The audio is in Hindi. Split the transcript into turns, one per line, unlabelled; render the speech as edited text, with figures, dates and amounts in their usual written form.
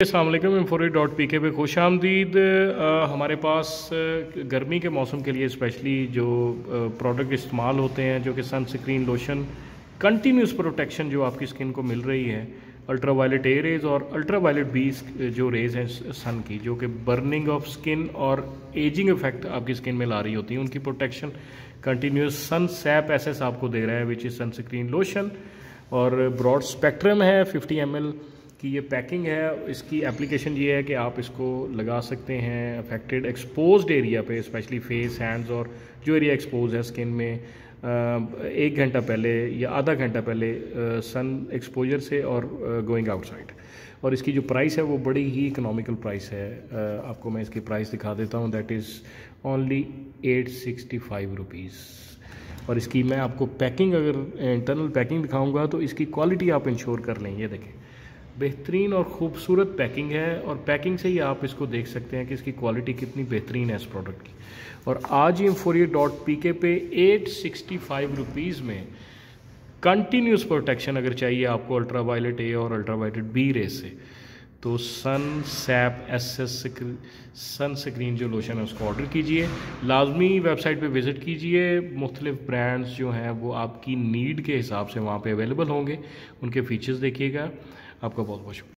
अस्सलाम वालेकुम। Info.pk पे खुश आमदीद। हमारे पास गर्मी के मौसम के लिए स्पेशली जो प्रोडक्ट इस्तेमाल होते हैं, जो कि सनस्क्रीन लोशन कंटिन्यूस प्रोटेक्शन जो आपकी स्किन को मिल रही है, अल्ट्रा वायलेट ए रेज़ और अल्ट्रा वायलेट बी जो रेज़ हैं सन की, जो कि बर्निंग ऑफ स्किन और एजिंग इफेक्ट आपकी स्किन में ला रही होती हैं, उनकी प्रोटेक्शन कंटिन्यूस सन सैप एसएस आपको दे रहा है, विच इज़ सनस्क्रीन लोशन। और ब्रॉड स्पेक्ट्रम है, 50 ml की ये पैकिंग है। इसकी एप्लीकेशन ये है कि आप इसको लगा सकते हैं अफेक्टेड एक्सपोज्ड एरिया पे, स्पेशली फेस, हैंड्स और जो एरिया एक्सपोज है स्किन में, 1 घंटा पहले या आधा घंटा पहले सन एक्सपोजर से और गोइंग आउटसाइड। और इसकी जो प्राइस है वो बड़ी ही इकोनॉमिकल प्राइस है। आपको मैं इसकी प्राइस दिखा देता हूँ, दैट इज़ ओनली 865 रुपीज़। और इसकी मैं आपको पैकिंग, अगर इंटरनल पैकिंग दिखाऊंगा तो इसकी क्वालिटी आप इंश्योर कर लें। ये देखें, बेहतरीन और ख़ूबसूरत पैकिंग है, और पैकिंग से ही आप इसको देख सकते हैं कि इसकी क्वालिटी कितनी बेहतरीन है इस प्रोडक्ट की। और आज ही Info.pk पे 865 रुपीज़ में कंटिन्यूस प्रोटेक्शन अगर चाहिए आपको अल्ट्रा वायलेट ए और अल्ट्रा वायलेट बी रे से, तो सन सैप एसएस सनस्क्रीन जो लोशन है उसको ऑर्डर कीजिए। लाजमी वेबसाइट पे विज़िट कीजिए। मुख्तलिफ ब्रांड्स जो हैं वो आपकी नीड के हिसाब से वहाँ पे अवेलेबल होंगे, उनके फीचर्स देखिएगा। आपका बहुत बहुत शुक्रिया।